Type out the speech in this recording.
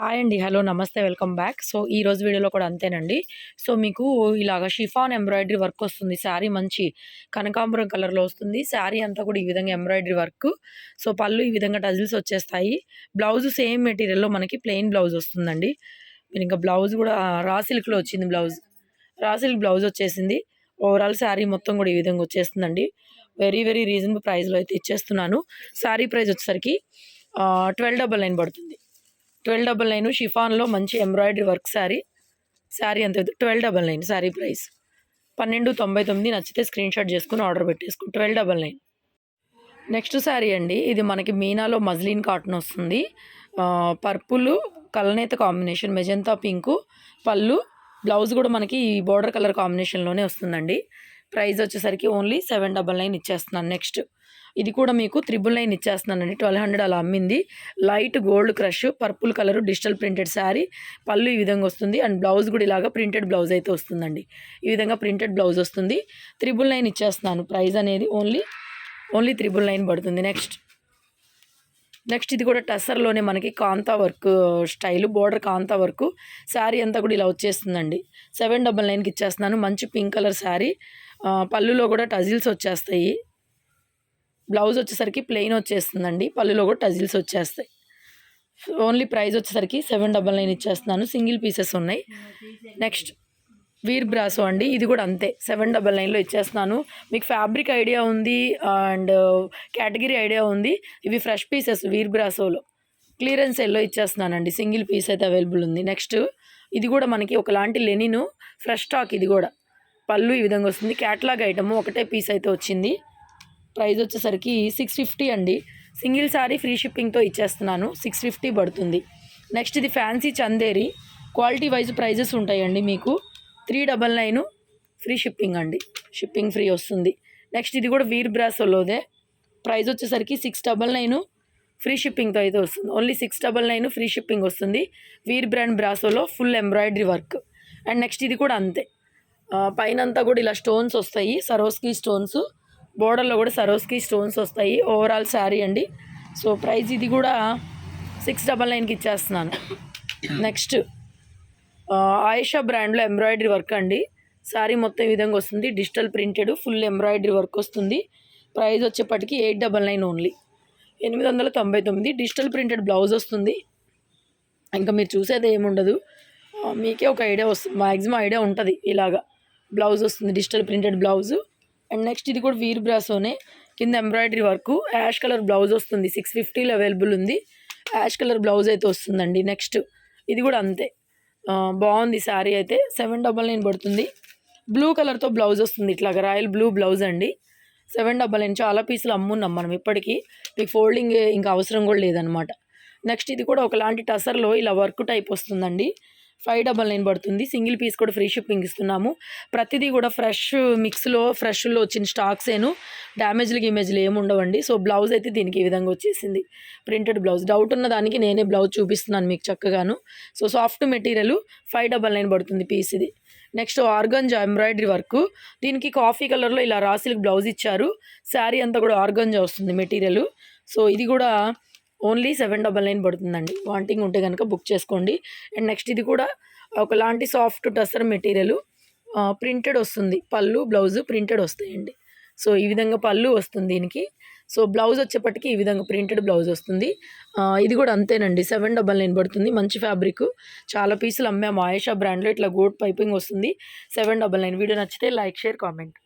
Hi అండి. Hello! నమస్తే. Welcome back. So, ఈరోజు వీడియోలో కూడా అంతేనండి. సో, మీకు ఇలాగ షిఫాన్ ఎంబ్రాయిడరీ వర్క్ వస్తుంది. శారీ మంచి కనకాంబరం కలర్‌లో వస్తుంది. శారీ అంతా కూడా ఈ విధంగా ఎంబ్రాయిడరీ వర్క్. సో, పళ్ళు ఈ విధంగా టజిల్స్ వచ్చేస్తాయి. బ్లౌజ్ సేమ్ మెటీరియల్‌లో మనకి ప్లెయిన్ బ్లౌజ్ వస్తుందండి. మీరింకా బ్లౌజ్ కూడా రా సిల్క్‌లో వచ్చింది బ్లౌజ్. రా సిల్క్ బ్లౌజ్ వచ్చేసింది. ఓవరాల్ శారీ మొత్తం కూడా ఈ విధంగా వచ్చేస్తుందండి. వెరీ రీజనబుల్ ప్రైస్‌లో అయితే ఇచ్చేస్తున్నాను. శారీ ప్రైస్ వచ్చేసరికి 1299 పడుతుంది. 1299 షిఫాన్‌లో మంచి ఎంబ్రాయిడరీ వర్క్ శారీ. శారీ ఎంత 1299 శారీ ప్రైస్. 1299 నచ్చితే స్క్రీన్‌షాట్ చేసుకొని ఆర్డర్ పెట్టేసుకో 1299. నెక్స్ట్ శారీ అండి. ఇది మనకి మీనాలో మజ్లిన్ కాటన్ వస్తుంది. పర్పుల్ కలనేత కాంబినేషన్ మెజంతా పింకు పళ్ళు బ్లౌజ్ కూడా మనకి ఈ బోర్డర్ కలర్ కాంబినేషన్‌లోనే వస్తుందండి. ప్రైస్ వచ్చేసరికి ఓన్లీ 799 ఇచ్చేస్తున్నాను. నెక్స్ట్ ఇది కూడా మీకు 999 ఇచ్చేస్తున్నానండి. 1200 అలా అమ్మింది. Light gold crush purple colour digital printed sari. పళ్ళు ఈ విధంగా వస్తుంది అండ్ బ్లౌజ్ కూడా ఇలాగా ప్రింటెడ్ బ్లౌజ్ అయితే వస్తుందండి. ఈ విధంగా ప్రింటెడ్ బ్లౌజ్ వస్తుంది. 999 ఇచ్చేస్తున్నాను. ప్రైస్ అనేది ఓన్లీ 999 పడుతుంది. నెక్స్ట్ ఇది కూడా టస్సర్లోనే మనకి కాంతా వర్క్ స్టైల్ బోర్డర్ కాంతా వర్క్ శారీ అంతా కూడా ఇలా వచ్చేస్తుందండి. 799కి ఇచ్చేస్తున్నాను. మంచి పింక్ కలర్ శారీ. పళ్ళులో కూడా టజిల్స్ వచ్చేస్తాయి. బ్లౌజ్ వచ్చేసరికి ప్లెయిన్ వచ్చేస్తుందండి. పళ్ళులో కూడా టజిల్స్ వచ్చేస్తాయి. ఓన్లీ ప్రైస్ వచ్చేసరికి 799 ఇచ్చేస్తున్నాను. సింగిల్ పీసెస్ ఉన్నాయి. నెక్స్ట్ వీర్ బ్రాసో అండి. ఇది కూడా అంతే 799లో ఇచ్చేస్తున్నాను. మీకు ఫ్యాబ్రిక్ ఐడియా ఉంది అండ్ కేటగిరీ ఐడియా ఉంది. ఇవి ఫ్రెష్ పీసెస్ వీర్ బ్రాసోలో క్లియరెన్స్ సేల్లో ఇచ్చేస్తున్నానండి. సింగిల్ పీస్ అయితే అవైలబుల్ ఉంది. నెక్స్ట్ ఇది కూడా మనకి ఒకలాంటి లెనిన్ ఫ్రెష్ స్టాక్. ఇది కూడా పళ్ళు ఈ విధంగా వస్తుంది. క్యాటలాగ్ ఐటమ్ ఒకటే పీస్ అయితే వచ్చింది. ప్రైస్ వచ్చేసరికి 650 అండి. సింగిల్ శారీ ఫ్రీ షిప్పింగ్తో ఇచ్చేస్తున్నాను. 650 పడుతుంది. నెక్స్ట్ ఇది fancy Chanderi quality wise prices ఉంటాయండి. మీకు 399 ఫ్రీ షిప్పింగ్ అండి. షిప్పింగ్ ఫ్రీ వస్తుంది. నెక్స్ట్ ఇది కూడా వీర్ బ్రాసోలోదే. ప్రైస్ వచ్చేసరికి 699 ఫ్రీ షిప్పింగ్తో అయితే వస్తుంది. ఓన్లీ 699 ఫ్రీ షిప్పింగ్ వస్తుంది. వీర్ బ్రాండ్ బ్రాసోలో full embroidery work. And next ఇది కూడా అంతే. పైనంతా కూడా ఇలా స్టోన్స్ వస్తాయి. Swarovski stones. బోర్డర్లో కూడా సరోస్కీ స్టోన్స్ వస్తాయి. ఓవరాల్ శారీ అండి. సో ప్రైస్ ఇది కూడా 699కి ఇచ్చేస్తున్నాను. నెక్స్ట్ ఆయిషా బ్రాండ్లో ఎంబ్రాయిడరీ వర్క్ అండి. శారీ మొత్తం ఈ విధంగా వస్తుంది. Digital printed full embroidery work వస్తుంది. ప్రైస్ వచ్చేప్పటికి 899 ఓన్లీ 899. డిజిటల్ ప్రింటెడ్ బ్లౌజ్ వస్తుంది. ఇంకా మీరు చూసేది ఏముండదు. మీకే ఒక ఐడియా వస్తుంది. మ్యాక్సిమం ఐడియా ఉంటుంది. ఇలాగా బ్లౌజ్ వస్తుంది. Digital printed blouse. And next ఇది కూడా వీర్ బ్రాసోనే. కింద embroidery work ash colour blouse వస్తుంది. 650లో అవైలబుల్ ఉంది. యాష్ కలర్ బ్లౌజ్ అయితే వస్తుందండి. నెక్స్ట్ ఇది కూడా అంతే. బాగుంది శారీ అయితే. 799 పడుతుంది. బ్లూ కలర్తో బ్లౌజ్ వస్తుంది. ఇట్లాగా రాయల్ బ్లూ బ్లౌజ్ అండి. 799. చాలా పీసులు అమ్మున్నాం మనం ఇప్పటికీ. మీకు ఫోల్డింగ్ ఇంకా అవసరం కూడా లేదనమాట. నెక్స్ట్ ఇది కూడా ఒకలాంటి టసర్లో ఇలా వర్క్ టైప్ వస్తుందండి. 599 పడుతుంది. సింగిల్ పీస్ కూడా ఫ్రీ షిప్పింగ్ ఇస్తున్నాము. ప్రతిదీ కూడా ఫ్రెష్లో వచ్చిన స్టాక్సేను. డ్యామేజ్లు ఏమి ఉండవండి. సో బ్లౌజ్ అయితే దీనికి ఈ విధంగా వచ్చేసింది. Printed blouse. డౌట్ ఉన్న దానికి నేనే బ్లౌజ్ చూపిస్తున్నాను మీకు చక్కగాను. సో సాఫ్ట్ మెటీరియల్ 599 పడుతుంది పీస్ ఇది. Next organza embroidery work. దీనికి కాఫీ కలర్లో ఇలా రా సిల్క్ బ్లౌజ్ ఇచ్చారు. శారీ అంతా కూడా ఆర్గంజా వస్తుంది మెటీరియల్. సో ఇది కూడా ఓన్లీ 799 పడుతుందండి. వాంటింగ్ ఉంటే కనుక బుక్ చేసుకోండి. అండ్ నెక్స్ట్ ఇది కూడా ఒకలాంటి సాఫ్ట్ టసర్ మెటీరియల్ ప్రింటెడ్ వస్తుంది. పళ్ళు బ్లౌజు ప్రింటెడ్ వస్తాయండి. సో ఈ విధంగా పళ్ళు వస్తుంది దీనికి. సో బ్లౌజ్ వచ్చేప్పటికి ఈ విధంగా ప్రింటెడ్ బ్లౌజ్ వస్తుంది. ఇది కూడా అంతేనండి. 799 పడుతుంది. మంచి ఫ్యాబ్రిక్. చాలా పీసులు అమ్మాము. ఆయేషా బ్రాండ్లో ఇట్లా గోట్ పైపింగ్ వస్తుంది. 799. వీడియో నచ్చితే లైక్ షేర్ కామెంట్.